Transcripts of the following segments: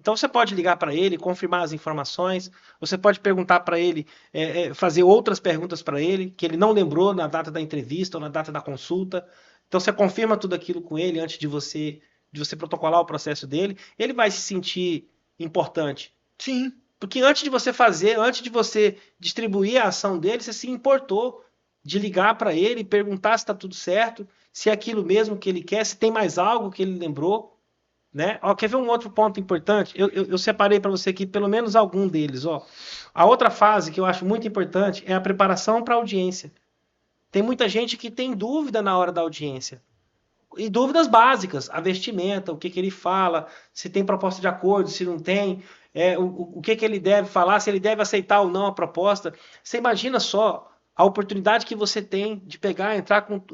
Então você pode ligar para ele, confirmar as informações, você pode perguntar para ele, fazer outras perguntas para ele, que ele não lembrou na data da entrevista ou na data da consulta. Então você confirma tudo aquilo com ele antes de você protocolar o processo dele. Ele vai se sentir importante. Sim. Porque antes de você distribuir a ação dele, você se importou de ligar para ele, perguntar se está tudo certo, se é aquilo mesmo que ele quer, se tem mais algo que ele lembrou. Né? Ó, quer ver um outro ponto importante? Eu separei para você aqui pelo menos algum deles. Ó. A outra fase que eu acho muito importante é a preparação para a audiência. Tem muita gente que tem dúvida na hora da audiência. E dúvidas básicas, a vestimenta, o que ele fala, se tem proposta de acordo, se não tem, o que ele deve falar, se ele deve aceitar ou não a proposta. Você imagina só a oportunidade que você tem de pegar,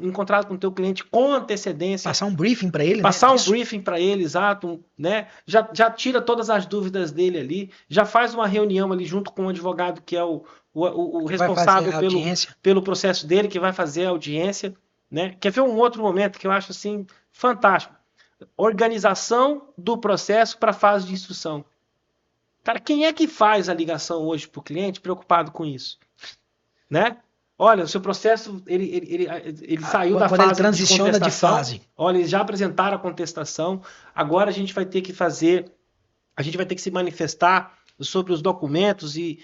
em contato com o teu cliente com antecedência. Passar um briefing para ele, Passar né? um briefing para ele, exato, né? Já tira todas as dúvidas dele ali, já faz uma reunião ali junto com o advogado que é o responsável pelo processo dele, que vai fazer a audiência. Né? Quer ver um outro momento que eu acho assim fantástico? Organização do processo para a fase de instrução. Cara, quem é que faz a ligação hoje para o cliente preocupado com isso? Né? Olha, o seu processo ele saiu da fase ele transiciona de fase. Olha, eles já apresentaram a contestação. Agora a gente vai ter que se manifestar sobre os documentos e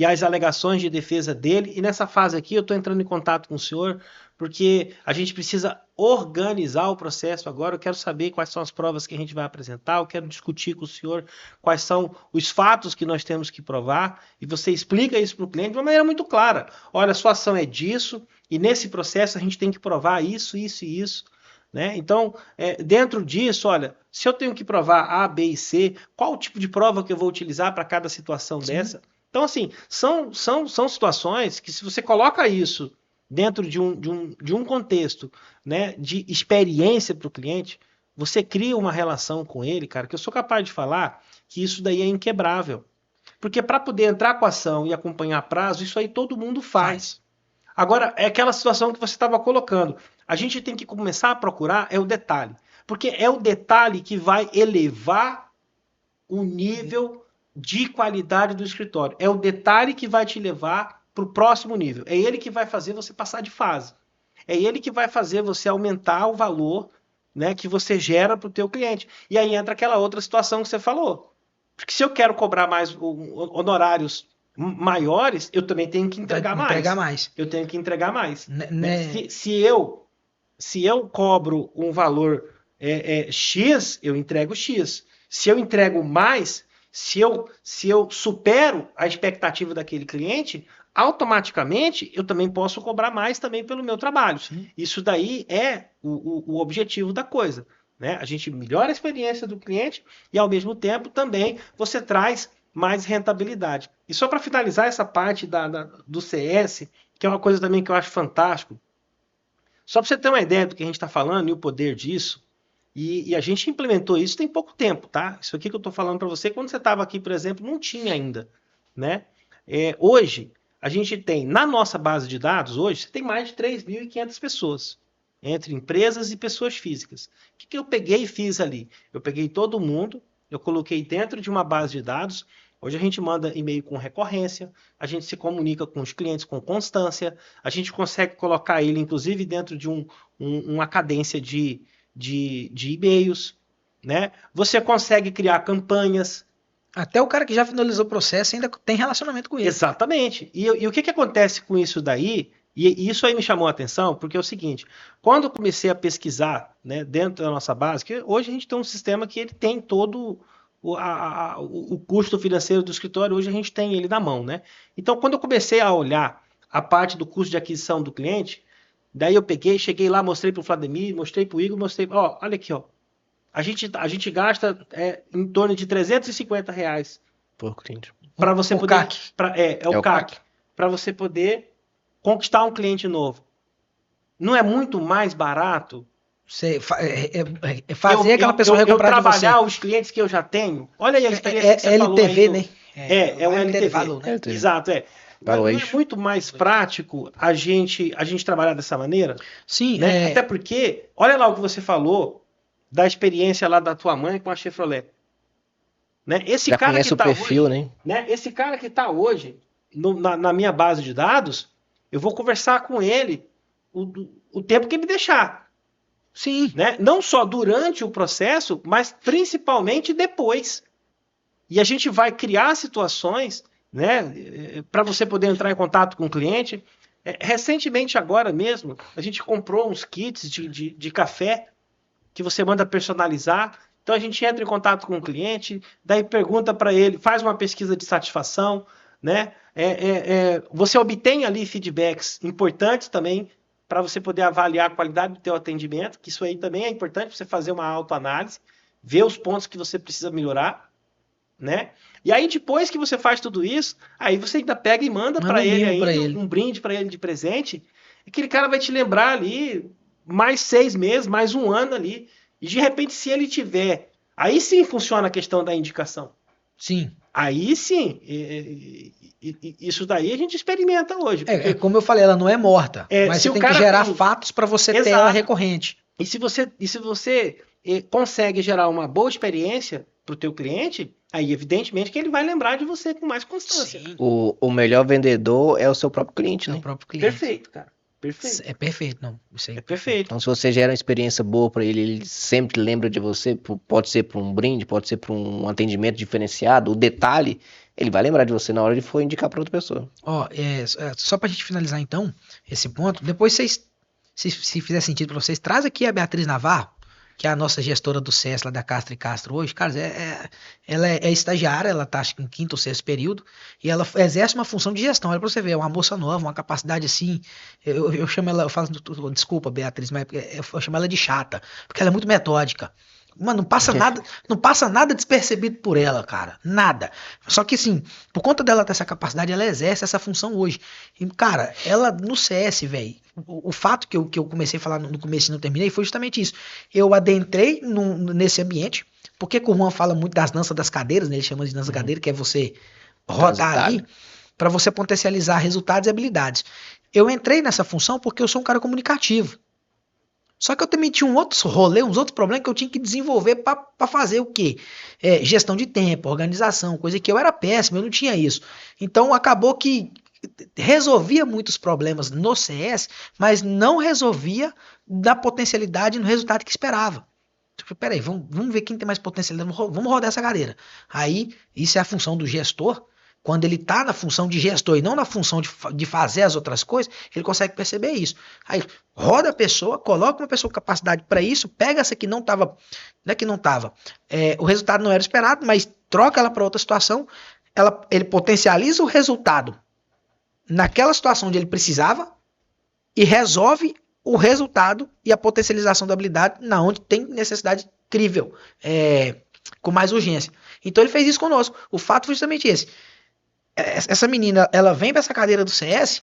as alegações de defesa dele. E nessa fase aqui eu estou entrando em contato com o senhor porque a gente precisa organizar o processo agora. Eu quero saber quais são as provas que a gente vai apresentar, eu quero discutir com o senhor quais são os fatos que nós temos que provar, e você explica isso para o cliente de uma maneira muito clara. Olha, a sua ação é disso, e nesse processo a gente tem que provar isso, isso e isso. Né? Então, dentro disso, olha, se eu tenho que provar A, B e C, qual o tipo de prova que eu vou utilizar para cada situação dessa? Então, assim, são situações que, se você coloca isso dentro de um contexto, né, de experiência para o cliente, você cria uma relação com ele, cara, que eu sou capaz de falar que isso daí é inquebrável. Porque para poder entrar com a ação e acompanhar prazo, isso aí todo mundo faz. Agora, é aquela situação que você estava colocando. A gente tem que começar a procurar o detalhe. Porque é o detalhe que vai elevar o nível de qualidade do escritório. É o detalhe que vai te levar para o próximo nível. É ele que vai fazer você passar de fase. É ele que vai fazer você aumentar o valor, né, que você gera para o teu cliente. E aí entra aquela outra situação que você falou. Porque se eu quero cobrar mais honorários maiores, eu também tenho que entregar mais. Eu tenho que entregar mais. Se eu cobro um valor X, eu entrego X. Se eu entrego mais, se eu supero a expectativa daquele cliente, automaticamente eu também posso cobrar mais também pelo meu trabalho. Sim. Isso daí é o objetivo da coisa. Né? A gente melhora a experiência do cliente e, ao mesmo tempo, também você traz mais rentabilidade. E só para finalizar essa parte do CS, que é uma coisa também que eu acho fantástico, só para você ter uma ideia do que a gente está falando e o poder disso, e a gente implementou isso tem pouco tempo, tá? Isso aqui que eu estou falando para você, quando você estava aqui, por exemplo, não tinha ainda. Né? Hoje, a gente tem, na nossa base de dados, hoje, você tem mais de 3.500 pessoas, entre empresas e pessoas físicas. O que eu peguei e fiz ali? Eu peguei todo mundo, eu coloquei dentro de uma base de dados. Hoje a gente manda e-mail com recorrência, a gente se comunica com os clientes com constância, a gente consegue colocar ele, inclusive, dentro de uma cadência de e-mails. Né? Você consegue criar campanhas. Até o cara que já finalizou o processo ainda tem relacionamento com ele. Exatamente. E o que acontece com isso daí? E isso aí me chamou a atenção, porque é o seguinte, quando eu comecei a pesquisar, né, dentro da nossa base, que hoje a gente tem um sistema que ele tem todo o custo financeiro do escritório, hoje a gente tem ele na mão. Né? Então, quando eu comecei a olhar a parte do custo de aquisição do cliente, daí eu cheguei lá, mostrei para o Vladimir, mostrei para o Igor, olha aqui, ó. A gente gasta em torno de R$350 por cliente. Para você poder. CAC. O CAC. Para você poder conquistar um cliente novo. Não é muito mais barato fazer aquela pessoa recomprar de você? Eu trabalhar os clientes que eu já tenho. Olha aí a experiência que você falou. LTV, né? É o LTV. Valor, né? Exato, Não é muito mais prático a gente trabalhar dessa maneira? Sim. Né? Até porque, olha lá o que você falou da experiência lá da tua mãe com a Chevrolet. Né? Esse Já cara conhece que o tá perfil, hoje, né? Esse cara que está hoje na minha base de dados, eu vou conversar com ele o tempo que ele deixar. Sim. Né? Não só durante o processo, mas principalmente depois. E a gente vai criar situações, né, para você poder entrar em contato com o cliente. Recentemente, agora mesmo, a gente comprou uns kits de café que você manda personalizar. Então a gente entra em contato com o cliente, daí pergunta para ele, faz uma pesquisa de satisfação, né? Você obtém ali feedbacks importantes também para você poder avaliar a qualidade do teu atendimento, que isso aí também é importante para você fazer uma autoanálise, ver os pontos que você precisa melhorar, né? E aí depois que você faz tudo isso, aí você ainda pega e manda para ele ainda um brinde para ele de presente, aquele cara vai te lembrar ali mais 6 meses, mais um ano ali. E de repente, se ele tiver, aí sim funciona a questão da indicação. Sim. Aí sim, isso daí a gente experimenta hoje. Como eu falei, ela não é morta, mas você tem que gerar fatos para você ter ela recorrente. E se você consegue gerar uma boa experiência para o teu cliente, aí evidentemente que ele vai lembrar de você com mais constância. O melhor vendedor é o seu próprio cliente, né? O próprio cliente. Perfeito, cara. Perfeito. É perfeito, não. Isso aí é perfeito. Então, se você gera uma experiência boa para ele, ele sempre lembra de você. Pode ser para um brinde, pode ser para um atendimento diferenciado, o detalhe, ele vai lembrar de você na hora de for indicar para outra pessoa. Só para a gente finalizar então esse ponto, depois vocês, se fizer sentido para vocês, traz aqui a Beatriz Navarro, que é a nossa gestora do CS lá da Castro e Castro hoje. Cara, ela é estagiária, ela tá acho que em 5º ou 6º período, e ela exerce uma função de gestão. Olha pra você ver, é uma moça nova, uma capacidade assim, eu chamo ela, eu falo, desculpa Beatriz, mas eu chamo ela de chata, porque ela é muito metódica. Mano, não passa nada despercebido por ela, cara. Nada. Só que assim, por conta dela ter essa capacidade, ela exerce essa função hoje. E, cara, ela no CS, velho, o fato que eu comecei a falar no começo e não terminei foi justamente isso. Eu adentrei nesse ambiente, porque o Juan fala muito das danças das cadeiras, né? Ele chama de dança cadeira, que é você rodar ali para você potencializar resultados e habilidades. Eu entrei nessa função porque eu sou um cara comunicativo. Só que eu também tinha uns outros problemas que eu tinha que desenvolver para fazer o quê? Gestão de tempo, organização, coisa que eu era péssimo, eu não tinha isso. Então acabou que resolvia muitos problemas no CS, mas não resolvia da potencialidade no resultado que esperava. Tipo, peraí, vamos ver quem tem mais potencialidade, vamos rodar essa cadeira. Aí, isso é a função do gestor. Quando ele está na função de gestor e não na função de fazer as outras coisas, ele consegue perceber isso. Aí roda a pessoa, coloca uma pessoa com capacidade para isso, pega essa que não estava, o resultado não era esperado, mas troca ela para outra situação, ele potencializa o resultado naquela situação onde ele precisava e resolve o resultado e a potencialização da habilidade na onde tem necessidade crível, com mais urgência. Então ele fez isso conosco. O fato foi justamente esse. Essa menina, ela vem para essa cadeira do CS